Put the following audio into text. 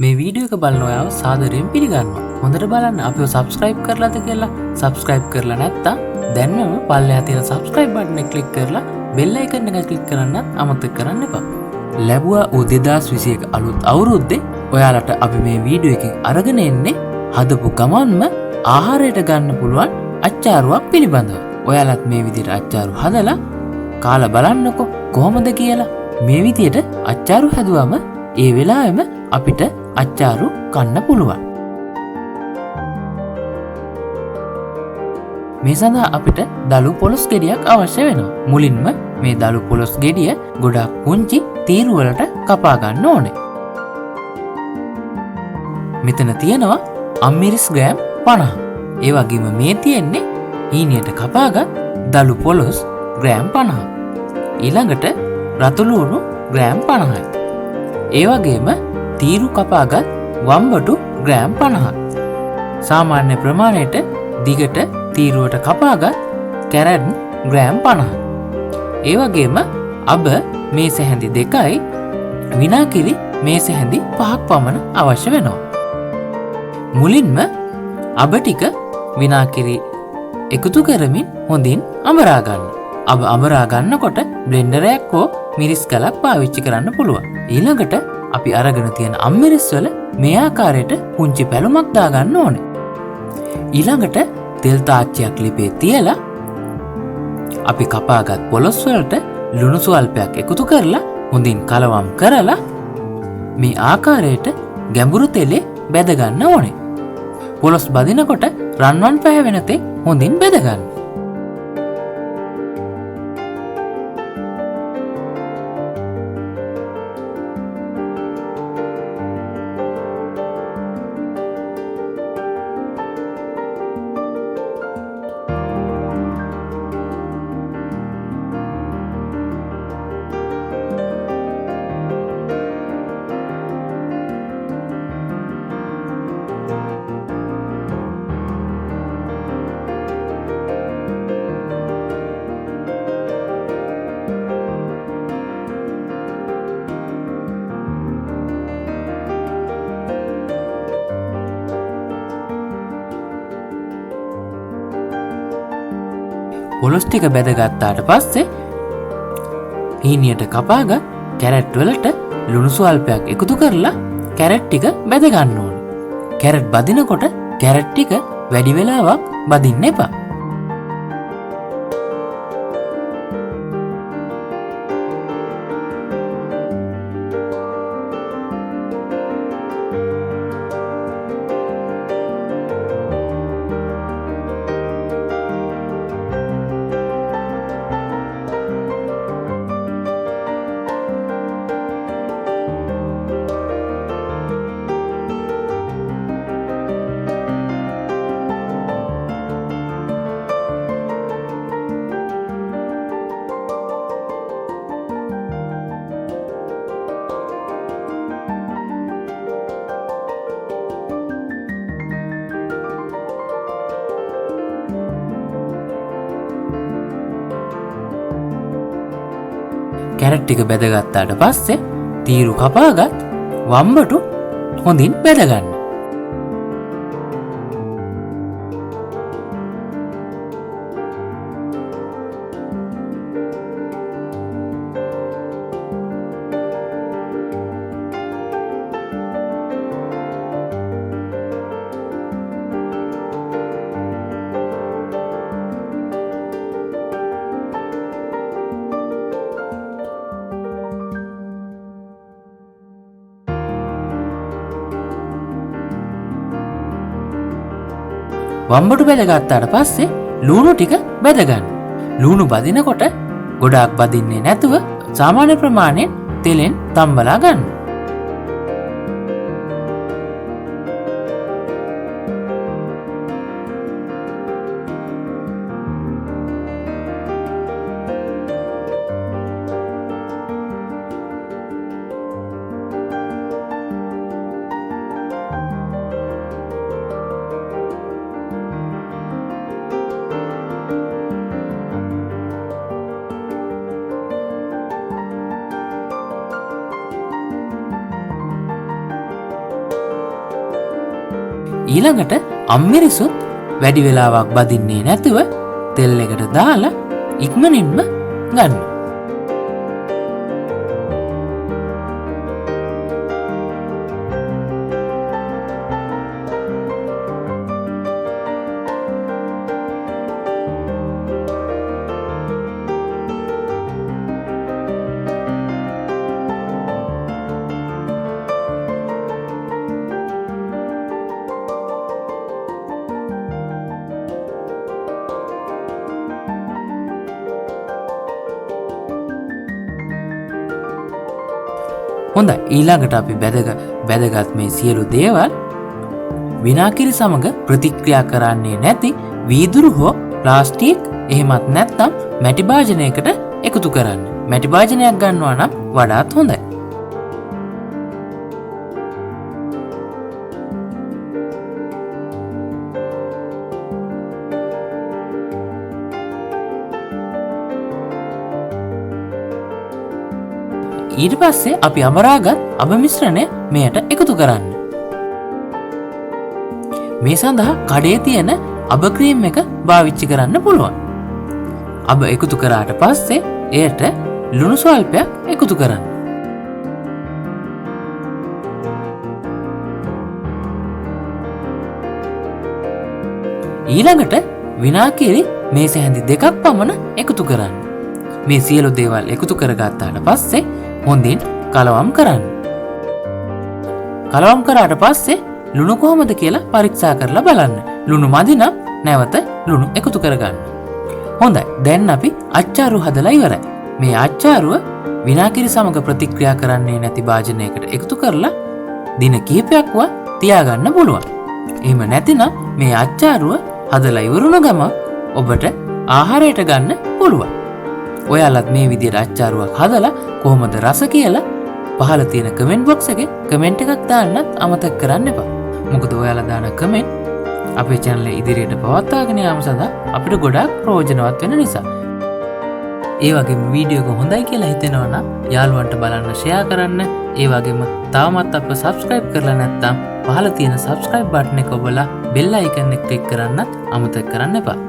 මේ වීඩියෝ එක බලන ඔයාව සාදරයෙන් පිළිගන්නවා. හොඳට බලන්න අපිව subscribe කරලාද කියලා. subscribe කරලා නැත්නම් දැන්ම පල්ලෙහා තියෙන subscribe button එක click කරලා bell icon එක click කරන්නත් අමතක කරන්න එපා. ලැබුවා 2021 අලුත් අවුරුද්දේ ඔයාලට අපි මේ වීඩියෝ එකෙන් අරගෙන එන්නේ හදපු ගමන්ම ආහාරයට ගන්න පුළුවන් අච්චාරුවක් පිළිබඳව. ඔයාලත් මේ විදිහට අච්චාරු හදලා කාලා බලන්නකෝ කොහොමද කියලා. මේ විදිහට අච්චාරු හැදුවම ඒ වෙලාවෙම අපිට අච්චාරු කන්න පුළුවන්. මේ සඳහා අපිට දළු පොළොස් ගෙඩියක් අවශ්‍ය වෙනවා. මුලින්ම මේ දළු පොළොස් ගෙඩිය ගොඩක් පුංචි තීරු වලට කපා ගන්න ඕනේ. මෙතන තියෙනවා අම්මිරිස් ග්‍රෑම් 50. ඒ වගේම මේ තියෙන්නේ හීනියට කපාගත් දළු පොළොස් ග්‍රෑම් 50. ඊළඟට රතු ලුණු ග්‍රෑම් 50යි. ඒ වගේම තීරු කපාගත් වම්බටු ග්‍රෑම් 50ක්. සාමාන්‍ය ප්‍රමාණයට දිගට තීරුවට කපාගත් කැරට් ග්‍රෑම් 50ක්. ඒ වගේම අබ මේස හැඳි 2යි විනාකිරි මේස හැඳි 5ක් පමණ අවශ්‍ය වෙනවා. මුලින්ම අබ ටික විනාකිරි එකතු කරමින් හොඳින් අමරා ගන්න. අබ අමරා ගන්නකොට බ්ලෙන්ඩර් එකක් හෝ මිරිස් ගලක් පාවිච්චි කරන්න පුළුවන්. ඊළඟට අපි අරගෙන තියෙන අම්මිරිස් වල මේ ආකාරයට පුංචි පැලුමක් දාගන්න ඕනේ. ඊළඟට තෙල් තාච්චියක් ලිපේ තියලා අපි කපාගත් පොළොස් වලට ලුණු සුවල්පයක් එකතු කරලා හොඳින් කලවම් කරලා මේ ආකාරයට ගැඹුරු තෙලේ බැද ගන්න ඕනේ. පොළොස් බදිනකොට රන්වන් පැහැවෙන තෙක් හොඳින් බැද ගන්න. පොළොස් ටික බැදගත්තාට පස්සේ හීනියට කපාගත් කැරට් වලට ලුණු සුවල්පයක් එකතු කරලා කැරට් ටික බැද ගන්න ඕනේ. කැරට් බදිනකොට කැරට් ටික වැඩි වෙලාවක් බදින්න එපා. කැරට් ටික බැදගත්තාට පස්සේ තීරු කපාගත් වම්බටු හොඳින් බැද ගන්න. වම්බටු බැදගත්තාට පස්සේ ලුණු ටික බැද ගන්න. ලුණු බදිනකොට ගොඩාක් බදින්නේ නැතුව සාමාන්‍ය ප්‍රමාණයෙන් තෙලෙන් තම්බලා ගන්න. ඊළඟට අම්මිරිසුත් වැඩි වෙලාවක් බදින්නේ නැතුව තෙල් එකට දාලා ඉක්මනින්ම ගන්න. හොඳයි, ඊළඟට අපි බැදගත් මේ සියලු දේවල් විනාකිරි සමග ප්‍රතික්‍රියා කරන්නේ නැති වීදුරු හෝ ප්ලාස්ටික් එහෙමත් නැත්නම් මැටි භාජනයකට එකතු කරන්න. මැටි භාජනයක් ගන්නවා නම් වඩාත් හොඳයි. ඊට පස්සේ අපි අමරාගත් අබ මිශ්‍රණය මෙයට එකතු කරන්න. මේ සඳහා කඩේ තියෙන අබ ක්‍රීම් එක පාවිච්චි කරන්න පුළුවන්. අබ එකතු කරාට පස්සේ එයට ලුණු ස්වල්පයක් එකතු කරන්න. ඊළඟට විනාකිරි මේස හැඳි 2ක් පමණ එකතු කරන්න. මේ සියලු දේවල් එකතු කරගත්තාට පස්සේ හොඳින් කලවම් කරන්න. කලවම් කරාට පස්සේ ලුණු කොහොමද කියලා පරීක්ෂා කරලා බලන්න. ලුණු මදි නම් නැවත ලුණු එකතු කරගන්න. හොඳයි, දැන් අපි අච්චාරු හදලා ඉවරයි. මේ අච්චාරුව විනාකිරි සමග ප්‍රතික්‍රියා කරන්නේ නැති භාජනයකට එකතු කරලා දින කිහිපයක්වත් තියාගන්න පුළුවන්. එහෙම නැතිනම් මේ අච්චාරුව හදලා ඉවරුන ගම ඔබට ආහාරයට ගන්න පුළුවන්. ඔයාලත් මේ විදිහට අච්චාරුවක් හදලා කොහොමද රස කියලා පහළ තියෙන කමෙන්ට් බොක්ස් එකේ කමෙන්ට් එකක් දාන්නත් අමතක කරන්න එපා. මොකද ඔයාලා දාන කමෙන්ට් අපේ channel එක ඉදිරියට පවත්වාගෙන යාම සඳහා අපිට ගොඩාක් ප්‍රයෝජනවත් වෙන නිසා. ඒ වගේම වීඩියෝ එක හොඳයි කියලා හිතෙනවා නම් යාළුවන්ට බලන්න ෂෙයා කරන්න. ඒ වගේම තාමත් අපව subscribe කරලා නැත්නම් පහළ තියෙන subscribe button එක ඔබලා bell icon එක click කරන්නත් අමතක කරන්න එපා.